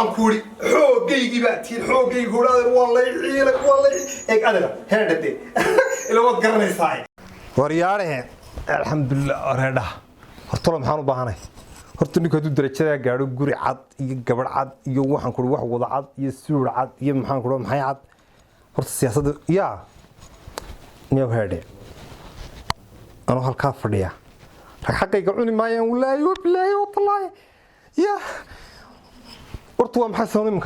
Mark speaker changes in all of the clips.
Speaker 1: كوري حوجي باتين حوجي هذا والله عيلك والله هيك أنا هردتي إلا ما تقرني صاي ورياره الحمد لله هذا هرتلهم حانو بهاني هرتني كده درجة قالوا جوري عاد يجبر عاد يوحنا كل واحد وضع عاد يسور عاد يمحن كلهم محي عاد هرت السياسة يا نيو هردي أنا هالكافر يا حقي يقولوني ما يقول لا يطلع يا أرتوان محسن منك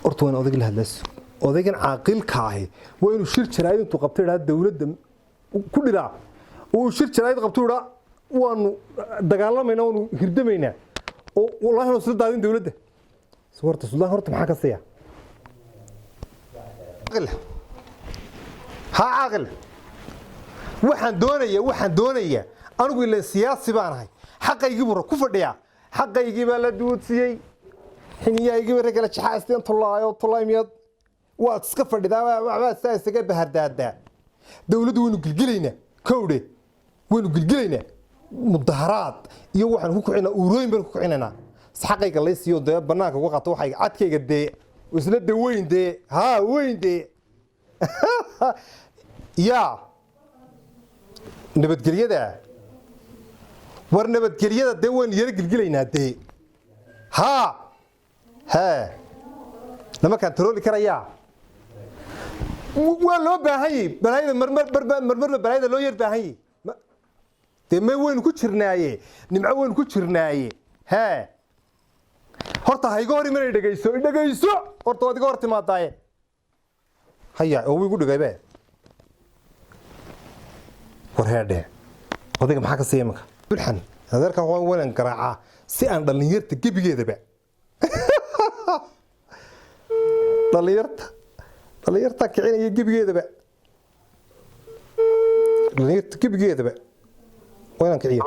Speaker 1: أرتوان أوديك الهدلس أوديك عاقل كاهي وإنه شير شرايط أنتو قبتي هذا الدولة كل لا وشير شرايط قبتي هذا وانو دجالة منا وانو هرد منا والله أنا صرت داين دولة صورت صلاه هرت محاك السيا عاقل ها عاقل وحن دونية أنا أقول السياسة بانهاي حقا يجيبوا كفر ديا حقا يجيب على دود سيء حينيا يجيب رجال شحاستين طلع مياد واتسكفر ده وعباد سايسكة بهرداد دولة وينو قلقلينا كودي وينو قلقلينا مظاهرات يوحنا هو كعنا وروين بين كعنا سحقي قال لي سيو ده بناك وقت وحي عتكي قد وسند وين ده ها وين ده يا نبت قرية ورنبت قرية ده وين يرجل قلينا ده ها لما كان ترولي كريا ولو باهي بلايد مرمر بلايد لو ير باهي تم وين كشرنايه نمع وين كشرنايه ها horta hay goor imay dhageyso horta wadi goor timaadaay haya oo wiigu dhagayba war heede wadiga maxaa ka siiyay marka bulxan adeerka waan garaaca si aan dhalinyarta gabigeedaba dhalinyarta kicinaya gabigeedaba dhalinyarta gabigeedaba waan kiciyo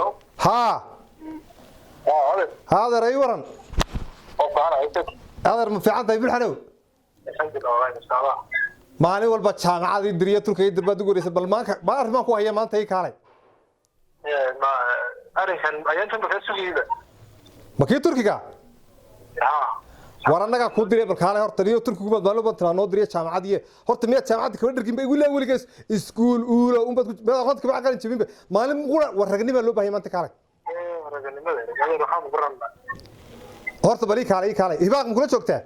Speaker 1: هذا رأي ورن هذا المفعل طيب الحلو ما عليه والبتشان عادي درية تركيا يدرب دقوري سبل ما أعرف ما هو هي ما أنتهي كاري
Speaker 2: ما أعرف أيام تنبه السويدة
Speaker 1: ما كي تركيا ورنا كود درية بالكاري هرت درية تركيا بعد بالو بترا نود درية شام عادية هرت مية شام عادي كمان دركين بيقول لا ولي كيس سكول أولى وبعد أخذت كمان قال نشوفين ما عليه مقولة ورقني بالو بهي ما أنت كاري
Speaker 2: رجعني ما هذا رحم برنا
Speaker 1: هرت بالي كاري هباق مقولة شوكته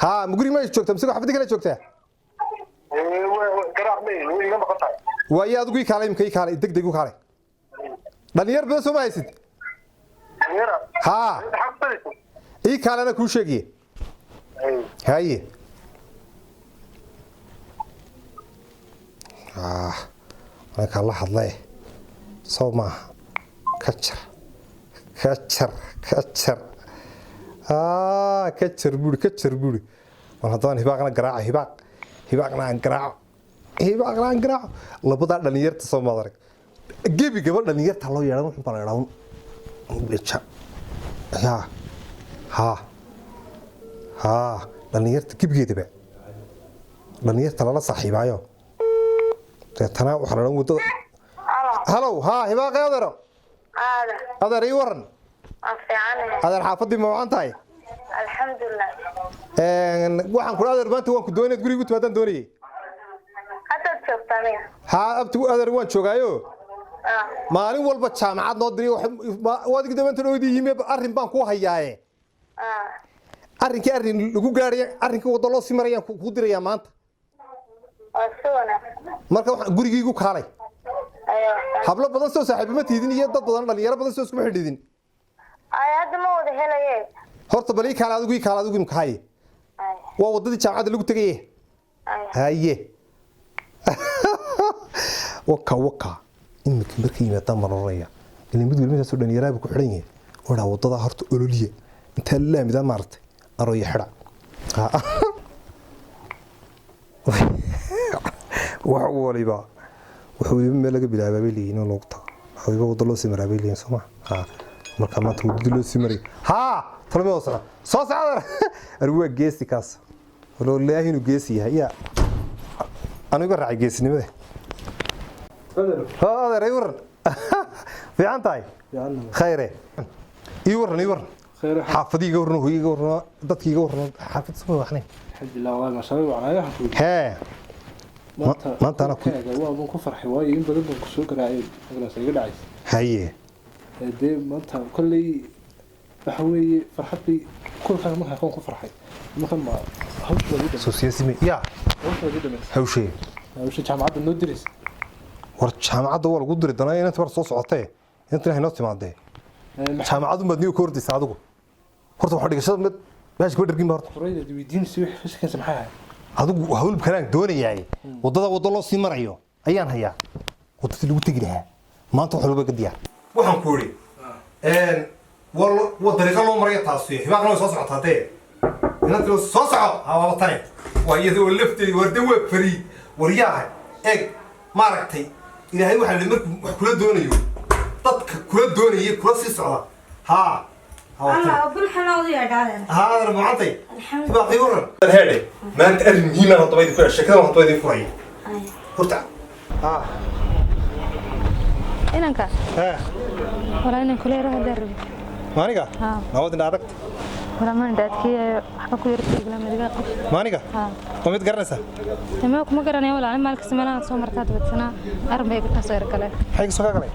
Speaker 1: ها مقولي ما شوكته مسكوا حبتي كلا شوكته
Speaker 2: قرأني وين ما قطع
Speaker 1: ويا أدقي كاري مكي كاري دق كاري دنيار بس ما يصير ها إيه كاري أنا كوشيجي هاي أنا كالله حظله صوما كتر كتر بودي وهذا هباقنا قراع هباقنا قراع لبضع دنيار تصوم مدرك جيبي قبل دنيار تلو يلا نحن بنراون بيتشا ها دنيار تجيب جيد بقى دنيار تلا صاحب عيو تنا وحنا نقول هلو ها هباق يا درو هذا ريورن هذا الحافظ ما أنتي
Speaker 3: الحمد لله
Speaker 1: waxaan ku adeer maanta waan ku doonay guriga ku taadan doonay
Speaker 3: hadda joogtaniga
Speaker 1: abtu adeer waan joogaayo maalin walba jaamacad noo diriyo waad gidabanta oo yimid arrin baan ku hayaaye arrin lagu gaariyo arrinka wada loo simarayaan ku diraya maanta marka gurigaygu kaalay hablo badan soo saaxiibima tiidin iyo dad badan dhalinyaro badan soo isku xidhidin
Speaker 3: hadda ma wada helayee
Speaker 1: horta bali kaala adigu imkahay waa wadadii jaamacada lagu tagay haye waka imika markii yimaadaan maroraya ilaa mid walba soo dhalinyaro ku xidhan yahay wada wadada horta ololiye inta laamida maartay arooy xidha wax waliba wuxuu meel laga bilaabay leeyino lugta waxay wada loo simaray leeyin Soomaa marka maanta wadada loo simaray talmo soo socda arwa geesi kaas walo ilaahay inuu geesi yahay ya aniga raacay geesinimada هذا ريور في عنتاي خيره يورن
Speaker 4: خير
Speaker 1: حافظي قورنا وهي قورنا ضدكي قورنا حافظ سمو وحنين
Speaker 4: الحمد لله والله ما شاء الله على حقول
Speaker 1: ها ما انت انا كنت
Speaker 4: waa ku farxay way in badan ku soo garaacay aglaas iga dhacay
Speaker 1: haye
Speaker 4: hadee maanta kulli waxa weeye farxadii kulka markaa ku farxay markaa ma hawsha wadi
Speaker 1: soo siyaasimi ya
Speaker 4: hawsha wadi dhameys
Speaker 1: hawsha
Speaker 4: jaamacadda noo diris
Speaker 1: war jaamacadda waa lagu diri doonaa inaad war soo socotay inta inoo timaadee jaamacaddu madniyo koordisa adigu horta waxa dhigashada mid meesha ku dhargin horta
Speaker 4: furayda diidiin si wax fiska samxaa
Speaker 1: adigu hawl kalaan doonayaay wadada loo sii marayo ayaan hayaa wadada lagu tagi lahaa maanta wax walba gadiya waxaan ku iri wal dariiqa loo marayo taasi hibaaqna soo socotaatee inaad soo soco waa tan waa iyadoo lafteed warda waa fariid waryaha eeg maaragtay ilaahay waxa la markuu wax kula doonayo dadka kula doonayay kula sii socda ها
Speaker 3: أنا أقول حنا وضيع دارنا
Speaker 1: هذا المعطي تبقى قيورا هذا ما أنت أرمي ما هو طبيعي كل الشكل ما هو طبيعي فرعي هرتع ها
Speaker 5: إنك
Speaker 1: ها
Speaker 5: ولا إنك كل يوم هدرب
Speaker 1: مانيكا ما هو دنا عرقت
Speaker 5: ولا من دات كي حكوا يرتب لما دقيقة
Speaker 1: مانيكا قمت قرنسا
Speaker 5: تمام كم قرني ولا أنا مالك سمعنا صوم مرتاد بتسنا أربعة كتصير كله
Speaker 1: حاجة سوكا كله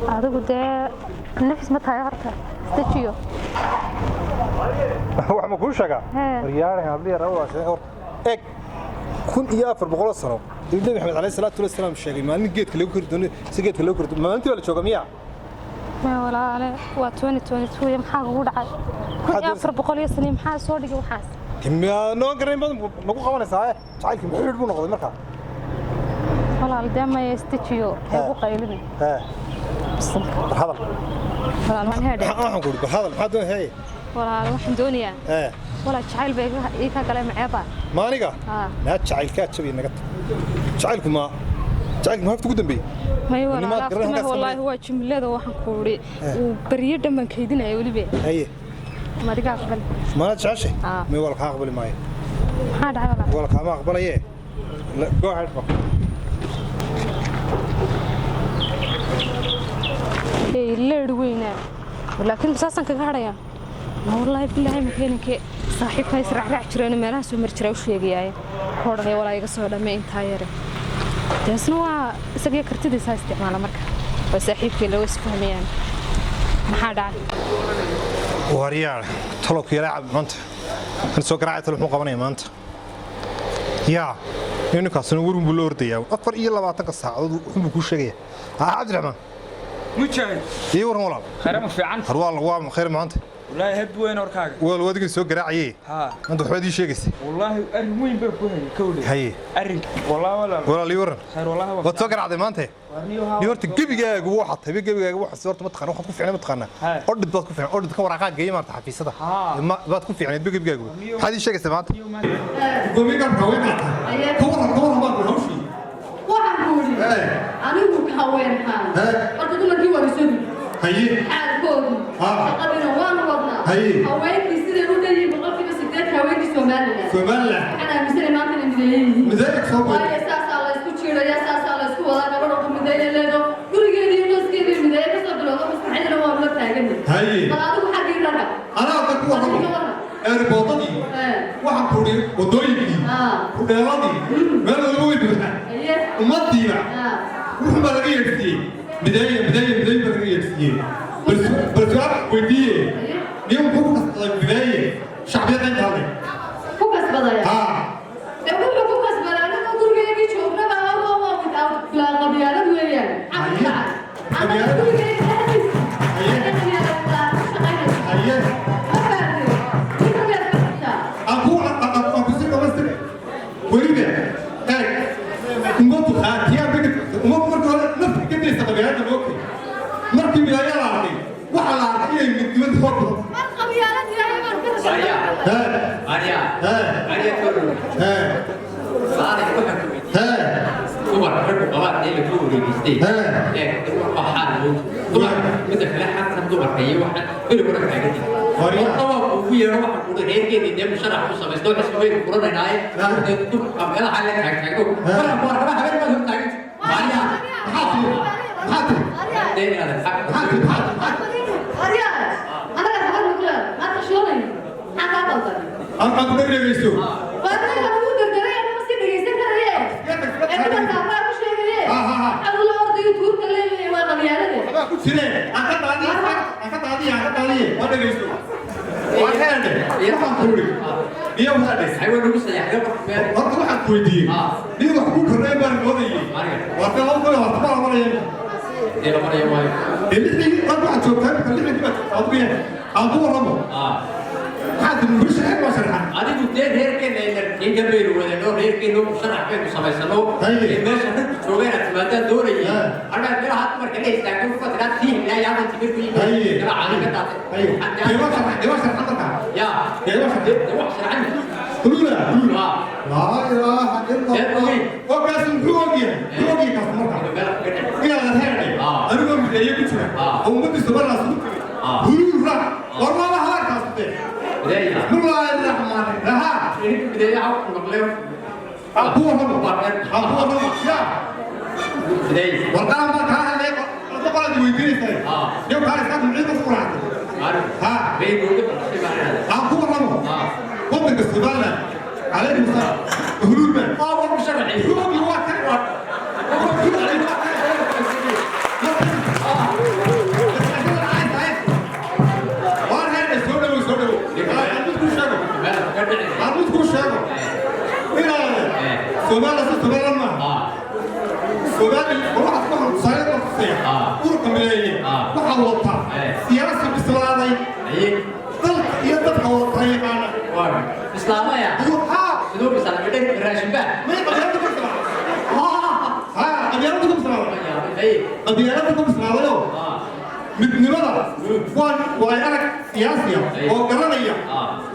Speaker 5: هذا قد نفس متى يعرفه استشيو
Speaker 1: هو ما كل شجع ريال هذي رواه شيء إيه كن إياه بقول الصراحة النبي محمد عليه الصلاة والسلام الشيء ما نجيت كله كردون سجيت كله كردون ما أنت ولا شو جميع
Speaker 5: ما ولا على واتوني يوم حاجة ودع كن إياه بقول يسني محاس صوري وحاس
Speaker 1: كم يا نون كريم ما نقول خواني صحيح صحيح كم حلو بنا قدام مركا
Speaker 5: ولا على دام يستشيو هو قيلني
Speaker 1: هذا
Speaker 5: ولا ما هذا
Speaker 1: أقول هذا هذا هي
Speaker 5: ولا واحد دنيا ولا شعيل بيجي إيكا كلام عيبا
Speaker 1: ما نيجا لا شعيل كاتشبي نقط شعيلكم ما هفتقدم بي
Speaker 5: ما يورا والله هو جملة واحد كوري وبريد من كيدنا يقولي بيه
Speaker 1: أيه
Speaker 5: ما تقع قبل
Speaker 1: ما تشعشي ما يقولك هقبل معي
Speaker 5: هذا هذا
Speaker 1: يقولك ما أقبل إيه لا جو عارف
Speaker 5: إيه اللي روينا ولكن مساسا كهاريا والله بالله مكانك صاحب هاي سرع عشرين ما ناس ومرترا وشيء جاي هذا ولا يقصوا لما ينتهير تسنوا سجى كرتدي ساس استعمال مركب وصاحب كيلو اسفهم يعني ما حدا
Speaker 1: وريال طلق يلعب مانت نسوق راعي طلق مقابنة مانت يا إنك أصلا ورم بلوردي أو أكبر إيه لما تقص هذا بكل شيء عبد الرحمن
Speaker 6: مجاهد
Speaker 1: إيه ورم ولا
Speaker 6: خير ما في عنك
Speaker 1: والله والله خير ما أنت
Speaker 6: والله هب وين أركاك
Speaker 1: والوادي سوق راعي
Speaker 6: ها
Speaker 1: أنت حوادي شيء
Speaker 6: والله أرمين بكون كولي
Speaker 1: هي
Speaker 6: أرن والله
Speaker 1: ولا ليورن
Speaker 6: خير والله
Speaker 1: وتسوق راعي ما أنت يورت جيبي جاي واحد تبي جيبي جاي واحد صورت متخن واحد كوفي يعني متخن أرد بتكون في أرد كم ورقات جاي ما تحفي صدق ما بتكون في يعني تبي جيبي جاي هذه الشيء سمعت
Speaker 7: قومي كم كوين كورن ما بروحي
Speaker 8: waxaan ku yiri anigu ka haweenka marka dumarkii waa rasuul
Speaker 7: haye
Speaker 8: xaalkood shaqadina waan wadnaa haweenkii sidee u leeyihiin boqolkiiba 8 haweenkii Soomaaliland ana misal maanta leeyihiin
Speaker 7: midayk soo
Speaker 8: waa asaasa la isku jiiraya asaasa la isku wada gabadho ku midayna leedo gurigeedii iyo qoyskeedii midayna ka soo bilowdo maskaxdina waa la taagan
Speaker 7: haye
Speaker 8: bal adigu xaqii raga
Speaker 7: ana ka ku wada airportadii waxaan ku yiri wadooyinkii ku dheeladii meel lagu weydiiyo umadiina wuxuu ma laga yeedhiyay بداية laga yeedhiyay bal su'aal weydiiye niyo ku kasbaday بداية shacbiyada inta hada
Speaker 8: ku kasbaday wuxuu ku kasbaday aniga gurigeedii joogna baa waa qabyaalad weeyaan qabyaalad
Speaker 7: markii bilaaya la arkay waxa la arkay inay mid dibad xoog badan
Speaker 8: mar qabyaalad yahay mar ka shaqeeya
Speaker 9: Maria Toro صارت واحد صور حلو قوات اللي فوق الجستي waxaan dumar midda kale xasan dumar ay waxaan ilaa ku raacay طبعا ugu yeero waxa ku reerkeedii dib sharax ku sameeyay dad isku weyn quranayay dad qabla xalay taagtaago waxa ku rabaa habeen ma taagay Maria حاتم
Speaker 8: أريا أنا لا أقول ما
Speaker 7: waxaan ku dhageysto
Speaker 8: warna lagu dardaray ama si dhageysan karaye inta taaba ku sheegaye awlo orday tuurka leeyahay waa qabyaalada
Speaker 7: waxba ku jire aan ka daadiye waa dhageysto waa xeelade waxaan ku ri iyo waxaade
Speaker 9: ayuu lagu sayaxay
Speaker 7: horta waxaan ku weydiiyey nin wax ku kordhay baan moodayay waa ka loo kala horta baa marayay
Speaker 9: ee marayay waayo
Speaker 7: ilaa qad waxaad joogtaa kalixin adbiye aan ku waramo هذا مش حاجة وسرعة.
Speaker 9: هذه كتير هير كنا إن جنبي ولا نور هير كنا وشرح كنا سماه سلو. ماشي هذا شغلنا تبادل دوري. أنا بيرا هات مركلي استعمل فترات فيه لا يا من تبي فيه. كلا عالي كذا.
Speaker 7: دواء شرح حضرتك.
Speaker 9: يا. دواء شرح عني.
Speaker 7: كلنا. لا إله إلا الله. وكاس الحوجي كاس مرة. إلى الهرني. أنا بقول لك يجي كذا. هم بتسمع راسه. هلا. والله ما هلا كاس ده.
Speaker 9: بداية.
Speaker 7: الله الرحمن الرحيم.
Speaker 9: بداية عوض مقلب.
Speaker 7: أبوه يا.
Speaker 9: بداية.
Speaker 7: والله ما كان عليك. تقول لي ويدري تاني. يوم كان يسافر من عند القرآن. ها.
Speaker 9: بين وجود السبانة.
Speaker 7: أبوه قمت بالسبانة. عليه السلام. هلول من.
Speaker 9: والله مش شرعي.
Speaker 7: هو بيواتر. سومالي ما سومالي واحد كمان صاير نفسيا ورقم ملايين واحد وطا سياسة بسلامي ضلك يدك وطا يمانا
Speaker 9: إسلامي يا شنو بسلام بدك راشبة
Speaker 7: ما قبيلتكم بسلام قبيلتكم بسلام قبيلتكم بسلام لو midnimada waa arag siyaasiya oo garanaya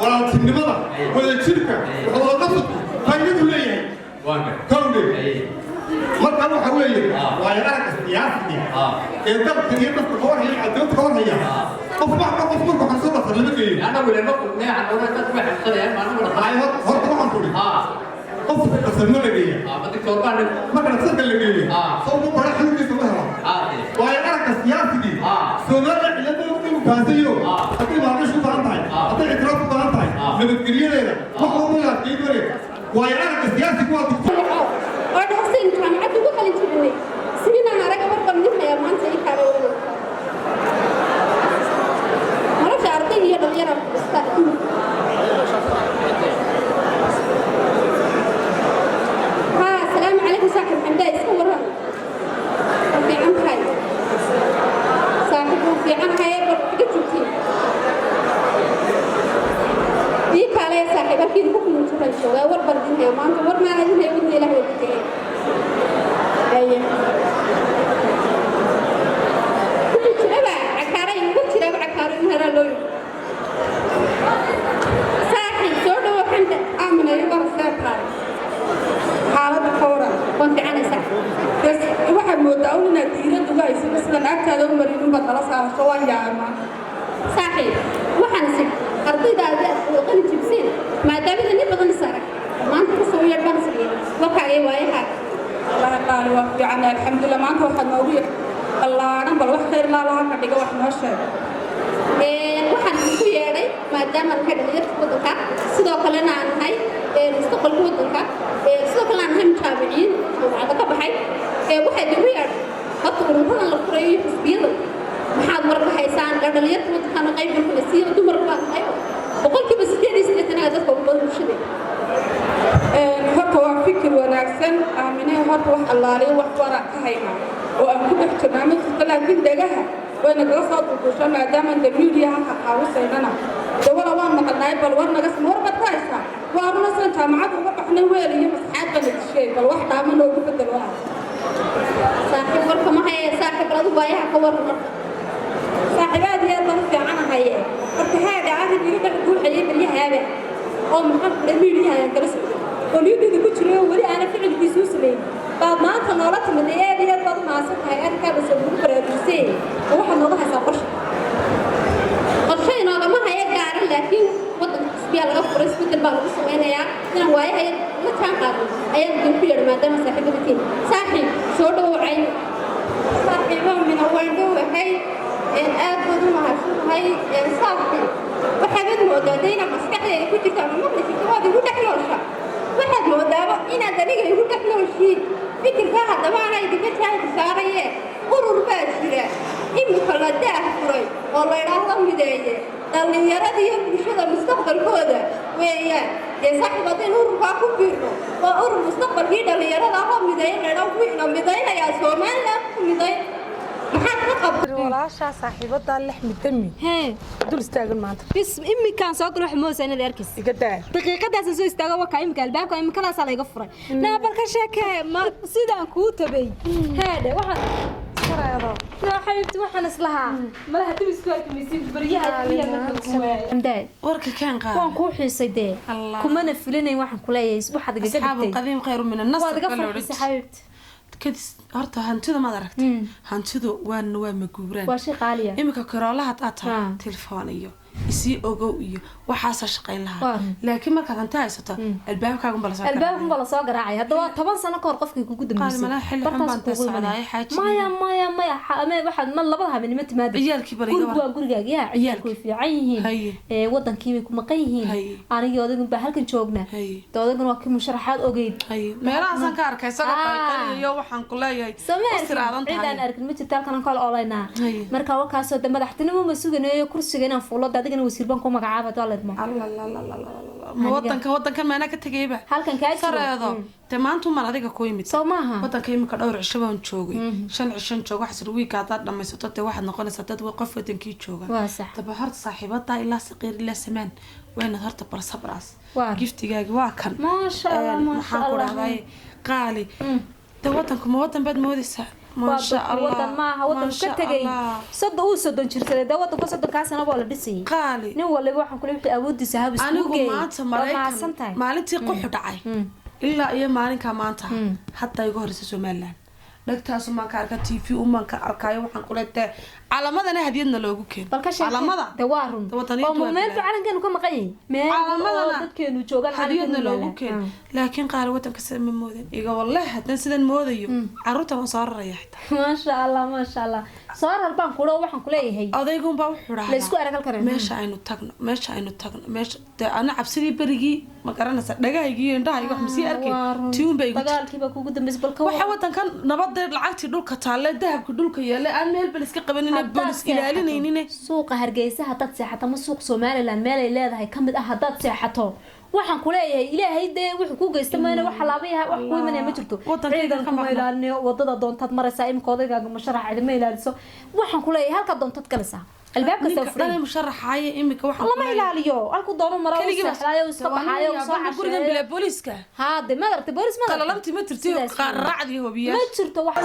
Speaker 7: walaaltinimada wada jirka wada qabsad faa'iido leeyahay kowde marka waxa weeye waa arag siyaasiya ee dadka iyo dadka hooyay cadaalad hooyaya qof marka waxaan soo dhafar lama geeyo
Speaker 9: ana wala ma kulmay aan wada dad wax xirsadeen ma wada
Speaker 7: ay horta waxaan ku qof kasarna la geeyo
Speaker 9: badik torbaan
Speaker 7: marka sadka la geeyo soo ma bara xilkiisa ma helo waa arag siyaasiga Somalia ilaa uu kaasiyo hadii ma gasho baantahay hadii itraaf baantahay nabadgelyada waxa uu la diiday waa arag siyaasiga waa
Speaker 8: oo dhaxsin jaamacad ugu qalin jibinay sidina araga warqad nixaya maanta ay kale wada marka arday iyo dhalinyaro iska السلام عليكم صاحب حمداي اسمه ورا في عمري صاحب في عمري بقيتي دي كاله صاحب اكيد بكم نشوف شو ور بردين يا مان ور ما لازم يودي له ودي ايوه كنت شباب عكارين كنت شباب عكارين هذا لو صاحب سودو وحمد امنه يبغى صاحب حالة كورة كنت أنا صح بس واحد متأولنا ديرة دبي بس لما أكاد أمرين بطلع شوية يا أما صحيح واحد نسيت أرضي ده وقني تبسين ما دام إذا نبغى نسرق ما أنت تسوي البنسلين وقع أي واحد الله قال وفي عنا الحمد لله ما أنت واحد موجود الله أنا بروح خير لا لا كذا واحد ماشي waxaan ku yeeray maadaama ka dhalinyarta wadanka sidoo kale aan nahay mustaqbalka wadanka sidoo kale aan nahay mutaabiciin oo ka baxay waxay ugu yeeray hadda ururada la furayo xisbiyada maxaad marka haysaan dhalinyarta wadanka qayb ka mid ah dumar baa tahay boqolkiiba 88 dadka ugu badan bulshada
Speaker 10: horta waa fikir wanaagsan aaminay horta wax allaaliyo wax wara ka hayna oo aan ku dhex jirnaa mid laakiin dagaha وأنا قصة وكوشة ما دام أنت ميديا حاوس إننا دولة وان مقنعي بالورن قص مور بتاعها وأنا مثلا جامعات وقفنا ويلي بس حاجة للشيء بالواحد عمله وقفت الواحد
Speaker 8: صاحب ورقة ما هي صاحب رضو بايع كور
Speaker 10: صاحبات هي الله في عنها هي قلت هذا عادي يقدر يقول حياة اللي هذا أو محقق الميديا جلس وليد إذا كنت شنو ولي أنا فعل بيسوس لي بعد ما أنت نورت من إيه دي بعد ما صرت هاي أركب بس بكرة يدرسين وواحد نوضح يسافرش
Speaker 8: قرشين هذا ما هي قارن لكن وضع سبيا الغفر اسمه البلد سوينا يا أنا واي هي ما كان قارن هي الجنبير ما دام صاحب بتين صاحب صوته عين
Speaker 10: صاحبهم من أول دو هاي إن أبدو ما هاي صاحب
Speaker 8: waxaad moodaadayna maskaxdeeda ku jirta ama maqli jirta waad igu dhex noosha waxaad moodaaba inaad aniga igu dhex nooshiin fikirkaa haddaba anaa idinka jaahil saaraye urur baa jira imika la daah furay oo la idhaahdo mideeye dhallinyarada iyo bulshada mustaqbalkooda weeyaan dee saaxiib haddaynu ururkaa ku biirno waa urur mustaqbalkii dhallinyarada ahoo mideeye laydhaa wiina midaynayaa somaliland ku midayn maxaad ka qabtay
Speaker 10: walaashaa saaxiibadaa lex midami dul istaagan maanta
Speaker 5: bis imikaan soo galo xumoosa inaad arkis
Speaker 10: iga daa
Speaker 5: daqiiqadaas soo istaago waa imika albaabka imikadaas la iga furay naabal ka sheekee ma sidaan kuu tabay heede waxaan
Speaker 10: sareedo
Speaker 5: yaa xaybti waxaan islahaa malaha dib isku arkaysiin bariyaha kuwaay
Speaker 10: warka kan qaad
Speaker 5: waan ku xiisay dee kumana filinayn waxaan ku leeyahay waxaad iga
Speaker 10: asxaab qadiim khayr min an-nas
Speaker 5: waad iga farxisay xaybti
Speaker 10: kadis horta hantida ma aragtay hantidu waa maguuraan
Speaker 5: waa shay qaaliya
Speaker 10: imika karoolaha taata telefoon iyo isi ogow iyo waxaas shaqayn lahaa laakiin marka hanti haysato albaabkaagu bala soo garaacay hadda waa 10 sano ka hor qofkii kugu dambeysay maya waxaad ma labada habeenimo timaada gurigaaga yaa ciyaalku fiican yihiin wadankii bay ku maqan yihiin aniga odagu baa halkan joognaa doodaguna waa kii musharaxaad ogeyd meelahaas ka arkay saga qalqaliyo waxaan ku leeyahay
Speaker 5: siraadan tahay cidaan arkin ma jirto halkan kale oolayna marka wakaas oo madaxtinimo ma suganeeyo kursiga inaan fuulo adigana wasiir baan ku magacaabay dooladmo
Speaker 10: wadankan maana ka tagayba
Speaker 5: halkan ka
Speaker 10: sareedo tamaantu mar adiga ku yimid
Speaker 5: Soomaha
Speaker 10: wadanka imika dhowr cisho baan joogay 5 cisho joog wax sir wiig aad dhamaysato te waxaad noqonaysaa dad qof wadankii jooga taba horta saaxiibada ilaa saqiir ilaa samaan wayna horta bal sabras giftigaaga waa kan
Speaker 5: ma sha Allah
Speaker 10: qaali te wadanku ma wadan bad moodaysaa ما شاء الله
Speaker 5: ودن ما ودن كتغي صد او صدن جيرتay da wadanka sodonkaasna waa la dhisay
Speaker 10: qaali
Speaker 5: nin waliba waxaan kula wixii awoodiisa hab isku geey
Speaker 10: maalintii qoxu dhacay ilaa iyo maalinka maanta hatta igu horeysa Soomaaliland dhagtaas ma ka arka TV uma ka arkayo waxaan kula taa calamadana hadiyadna loogu keen
Speaker 5: calamada dawaarun oo meel calankeenu ka maqan yahay meel calamadana dadkeenu joogan
Speaker 10: hadiyadna loogu keen laakiin qaar wadanka sama moodan iga wallahi hadan sidan moodayo caruurta ma soo raraya xitaa
Speaker 5: ma sha Allah soo rarbaan kula waxaan ku leeyahay
Speaker 10: odaygu baa wuxuu raacay
Speaker 5: la isku aragal karaa
Speaker 10: meesha aynu tagno meesha ana cabsidii barigi ma garanaysa dhagaaygiyo indhahayga wax masii arkay tiun bay
Speaker 5: dagaalkiiba kugu dambeysay balka
Speaker 10: waxa wadankan nabad lacagtii dhulka taale dahabka dhulka yeelay aan meel bal iska qabanin bolis ilaalinaynin
Speaker 5: suuqa Hargeysa hadad seexato ma suuq Soomaaliland meel ay leedahay kamid ah hadad seexato waxaan ku leeyahay ilaahay dee wuxuu ku geystay ma wax laabayaha wax ku imanay ma jirto ciidan kuma ilaalinayo wadada doontaad maraysaa imkoodayga musharaxa ma ilaaliso waxaan ku leeyahay halka doontad galisa albaabka soo furay
Speaker 10: musharaxaaya imika waxaan
Speaker 5: lama ilaaliyo halku doono maro saxlaayo iska baxaayo soo
Speaker 10: gurigan bila booliska
Speaker 5: de madarta boolis ma
Speaker 10: qalalabti ma tirtiyo qaracdi hubiya
Speaker 5: ma jirto wax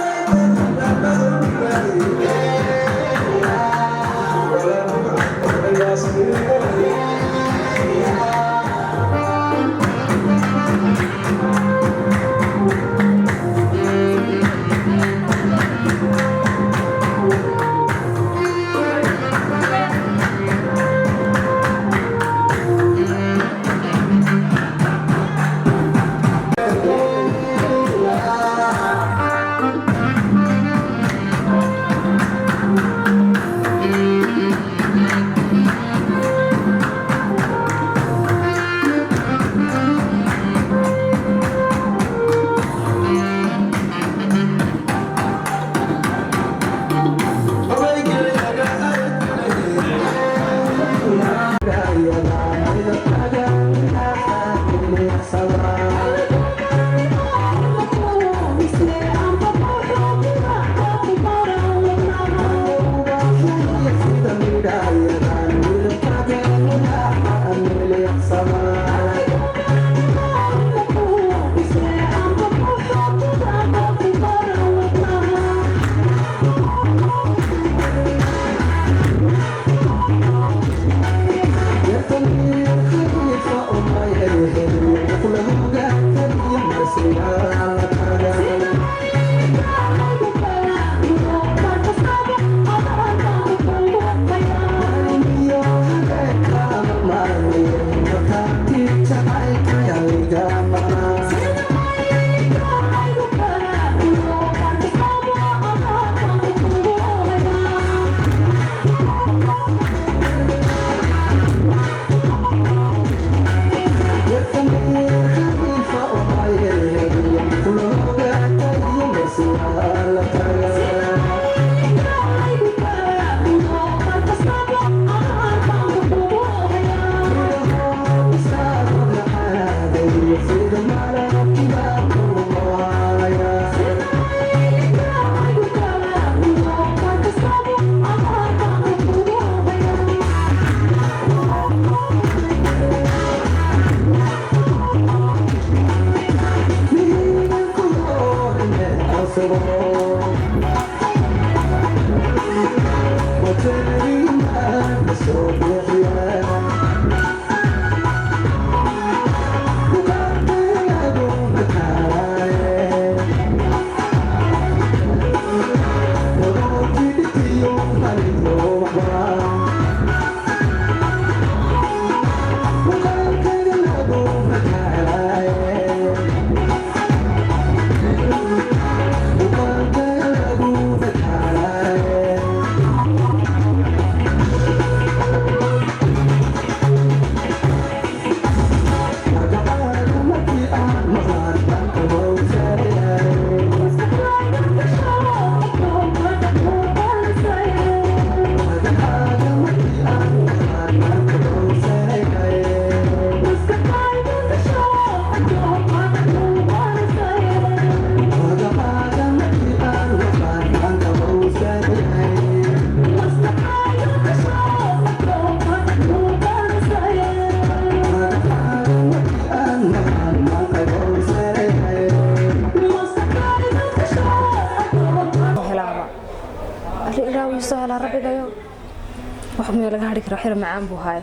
Speaker 5: ما لقى هذيك راح يرمى عن بوهاي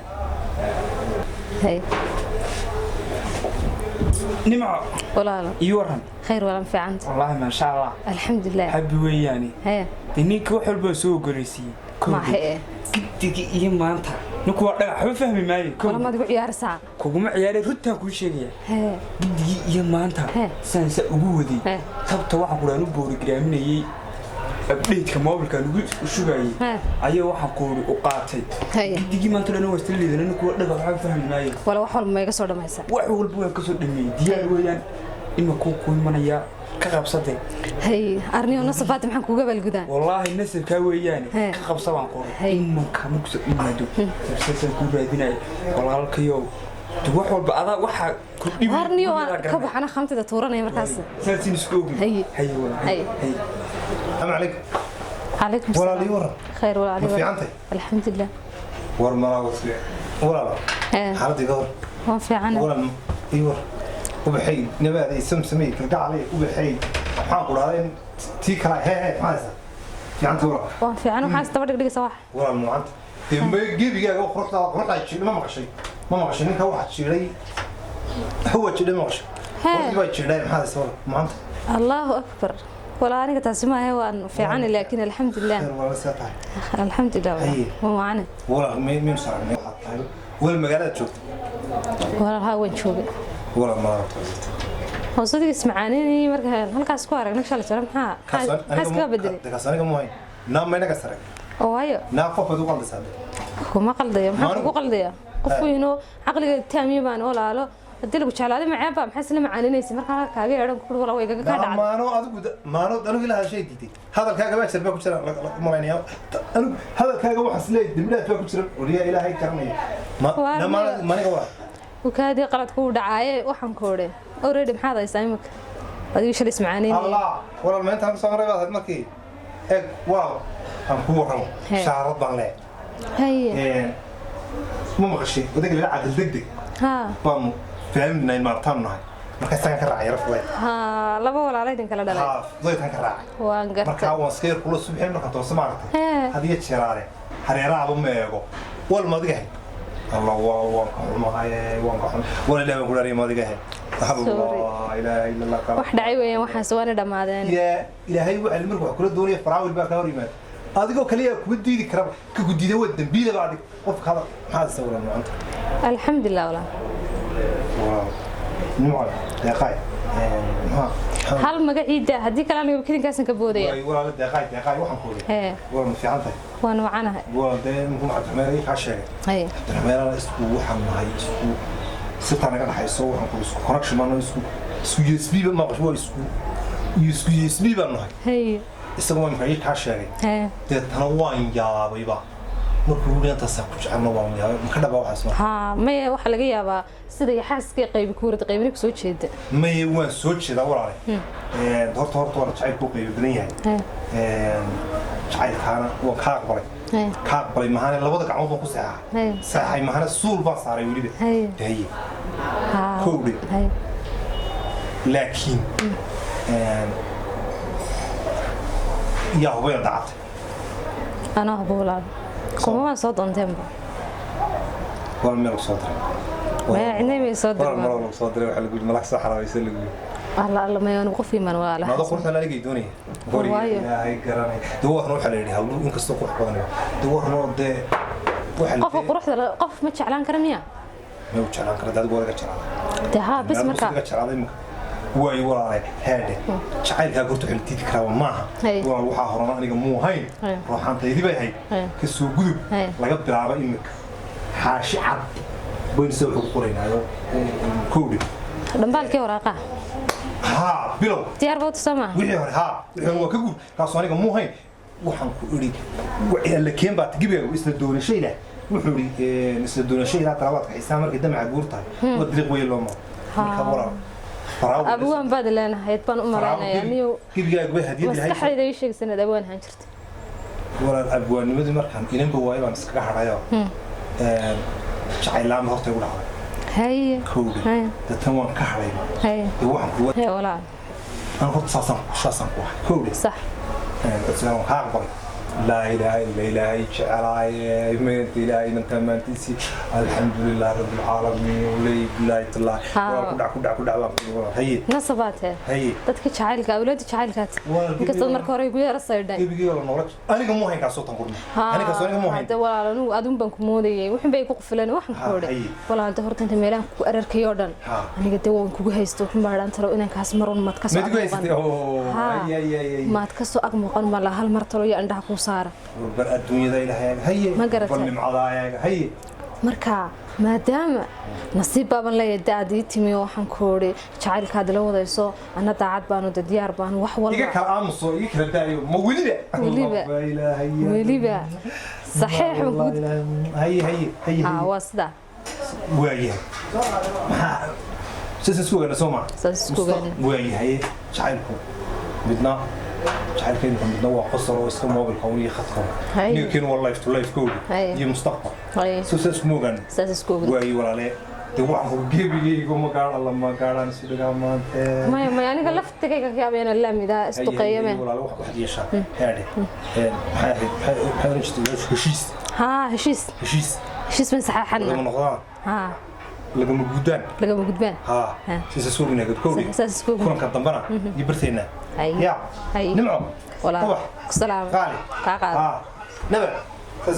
Speaker 5: هاي
Speaker 6: نمع
Speaker 5: ولا لا
Speaker 6: يورن
Speaker 5: خير ولا في عندك
Speaker 6: والله ما شاء الله
Speaker 5: الحمد لله
Speaker 6: حبي وياني
Speaker 5: هي
Speaker 6: دنيك وحول بسوق قريسي
Speaker 5: ما هي
Speaker 6: دقي إيه ما أنت نكوا حب فهمي معي
Speaker 5: والله ما تقول عيار ساعة
Speaker 6: كوجو عياري رتها كل شيء
Speaker 5: هي
Speaker 6: دقي إيه ما أنت سنس أبودي ثبت واحد قرانو بوري جرامني أبديت كموبل كانوا شو جاي أيه واحد قوري وقاتي دقي ما أنت لأنه وستلي لأنه نكوا حب فهمي معي
Speaker 5: ولا واحد ما يقصر ما يسا
Speaker 6: واحد بوي كسر دمي ديال ويان إما كوكو منايا كقبصتي
Speaker 5: هي أرني ونصفات محن كوجا بالجدان
Speaker 6: والله الناس الكاوياني كقبصة وانقور إما كمكسر إما دو سلسلة كوبا ديناي والله الكيو توحول بقى واحد
Speaker 5: أرني وكبح أنا خمسة دورنا يا مركز
Speaker 6: سلسلة سكوبي هي
Speaker 5: هي
Speaker 1: السلام عليكم
Speaker 5: عليكم
Speaker 1: ولا لي ورا
Speaker 5: خير ولا علي
Speaker 1: في عنتي
Speaker 5: الحمد لله
Speaker 1: ور ما وصل ولا لا حالتي قور
Speaker 5: ما في عنا
Speaker 1: ولا يور وبحي نبات سمسمي كل عليه وبحي حاقول هذا تي كلا هي ما في عنتي ورا
Speaker 5: ما في عنا وحاس تبرك دقيقة صباح
Speaker 1: ولا مو عنتي ما جيب جا خرطة شيء ما مقشي نك واحد شيء هو شيء ما مقشي هو شيء لا هذا صار مو عنتي
Speaker 5: الله أكبر ولا أنا كتسمع هو في عنا لكن الحمد لله الحمد لله مو معنا
Speaker 1: ولا مين صار مين حط ولا المجالات شفت
Speaker 5: ولا هاوين شوقي
Speaker 1: ولا ما
Speaker 5: هو صدق اسمعاني مركها هلكاس ku aragnay shalay jara maxaa xaska bedeli
Speaker 1: dakasaniga mooy naam mayna ka saray
Speaker 5: oo ayo
Speaker 1: naam qof adu qaldasay
Speaker 5: kuma qaldayo maxaa ku qaldaya qof weeyno aqliga taamiye baan walaalo hadii lagu jeclaado macaan baa maxay isla macaaninaysa marka kaaga yeeran ku wala way gaga ka dhacay
Speaker 1: maano anu ilaaha shay diiday hadalkaaga baa shirba ku jira malaynayo anu hadalkaaga waxa isleey diblaad baa ku jira wariya ilaahay karanay ma maniga waa
Speaker 5: وكادي قلت كود عاية وحن كوره أوريدي بحاجة يسمعك هذا وش اللي اسمعني
Speaker 1: الله والله ما أنت هم صار هذا مكي هيك واو هم كورهم شعرات بعلاه هي مو مغشي وذاك اللي عاد الدقدق بام فهمنا المرتمنا ما كان كراعي رفضي
Speaker 5: لا بقول عليه دين كلا دلائل
Speaker 1: ضيت كراعي
Speaker 5: وانقرت
Speaker 1: مركا وسكير كل الصبح إنه كنت سمعت هذه الشرارة حريرة أبو ميجو والماضي الله ولا لا يقول لي ما ذي جاه الله إله إلا الله
Speaker 5: واحد عيوة واحد سواني دمادين
Speaker 1: يا إلهي وعلمك وكل الدنيا فراول بقى كوري مات هذا جو كليه كودي ذي كرب كودي ذي ود بيله بعدك وفق هذا سوى لنا أنت
Speaker 5: الحمد لله ولا
Speaker 1: نوع يا خاي
Speaker 5: هل ما قاعد هديك كلام يمكن كاسن كبودية
Speaker 1: ولا يا خاي وحن كوري ولا في عنده
Speaker 5: وأنا معنا
Speaker 1: ولا ده ممكن عبد الرحمن عشرة عبد الرحمن اسمه وحن هاي اسمه ست أنا كان حيسوي وحن كوري اسمه كونكشن ما اسمه يسبي ما قشوا اسمه يسبي بنا
Speaker 5: هي
Speaker 1: اسمه من فريق عشرة ده تنوعين يا بيبا مركوبين تصفج عن نوعين يا مكذا بوحة اسمه
Speaker 5: ما واحد لقيه بقى سيدي حاسس قيب كورة قيبني بسوي شيء
Speaker 1: ما هو سوتش ده ورا عليه دهرت ولا شيء بوقي بدنيا شيء كان وكاق بري كاق بري مهانة لبضك عمود بقص ساعة مهانة سول بس على يولي هي كوري لكن يا هو يدعت
Speaker 5: أنا هبولاد كم صوت أنتم
Speaker 1: ولا ملك صدري
Speaker 5: ما عندي صدري
Speaker 1: ولا ملك صدري وحلا يقول ملك صحراء يسلق
Speaker 5: الله ما ينقف في من ولا
Speaker 1: ما ذكرت أنا لقي دوني قولي يا هاي كرامي دوّر نروح على اللي هقول إنك استوقف بدنا دوّر نروح ده
Speaker 5: قف قف ما تشعلان كرمية
Speaker 1: ما تشعلان كرم ده تقول لك تشعلان
Speaker 5: ده ها بس مركا
Speaker 1: تشعلان واي وراي هذا شعيل كا قلت حلتي كراو معها وروحها هرنا أنا مو هاي روح أنت يدي بي هاي كسو جذب لقى بلعبة إنك حاشي عب بين سوق القرين هذا كودي
Speaker 5: دمبال كي وراقة
Speaker 1: ها بلو
Speaker 5: تيار بوت سما
Speaker 1: وحي ها هو كقول كاسو أنا مو هاي وحن كوري اللي كان بتجيبه ويستدون شيء له وحوري يستدون شيء لا ترى وقت حسام القدام عجورتها ودريق ويا لهم
Speaker 5: ها أبوان بعد لنا هيتبان أمرنا يعني
Speaker 1: كيف جاء جوه هدية
Speaker 5: لهاي مستحيل ده يشيك سنة أبوان هنشرت
Speaker 1: ولا أبوان نمد مركان إنهم بواي وان سكر حرايا شعيل لام هرت يقول
Speaker 5: هاي
Speaker 1: كودي تتمون كحرايا
Speaker 5: هاي
Speaker 1: هاي
Speaker 5: ولا
Speaker 1: أنا كنت شاسم واحد كودي
Speaker 5: صح
Speaker 1: بس أنا هاقبل لا إله إلا إلهي جعلاي من إلهي من تمانتيسي الحمد لله رب العالمين ولي بالله الله كدع هي
Speaker 5: نصباتها
Speaker 1: هي
Speaker 5: dadka jacaylka awlaad jacaylkaad inkastoo marka hore igu yara saydhay
Speaker 1: aniga ma hayn ka soo tan qurmo aniga soo aniga ma hayn
Speaker 5: walaalo adun baan ku moodayay waxan bay ku qafileen waxan ku hore walaal horta inta meelaan ku ararkay oo dhan aniga de waan kugu haysto waxan baa dhan talo inaan kaas maroon mad ka soo maad ka soo ag muuqan ma la hal mar talo iyo indhaha ku saara
Speaker 1: bar adduunyada ilaahay haye bal nimcadaaya haye
Speaker 5: marka maadaama nasiib baaban leeyahay daadii timi waxaan ku hore jacaylkaad la wadayso ana daacad baan u diyaar baan wax walba
Speaker 1: iga kala aamuso iga kala daayo ma
Speaker 5: weliba صحيح
Speaker 1: هي
Speaker 5: واسدا
Speaker 1: وايه ساسكوغا سوما وايه جعلكم بدنا جعلكم بدنا وقصر واسكو موبل قوي خطر لكن والله في لايف كود دي مستقبل ساسكوغا وايه ولا لا دي waxaan ku geebigeeygo ma gaar alla ma gaaraan sidoo maanta
Speaker 5: ma aniga laftigayga ka yaabeen la mida istuqeeyame
Speaker 1: walaal wax yeesha heede maxay heshiis من
Speaker 5: صحاحنا
Speaker 1: لما نقضان لما قدان سيسا سوقنا قد كوري كون كدنبنا يبرتينا يا نمعو
Speaker 5: ولا السلام
Speaker 1: قالي نبع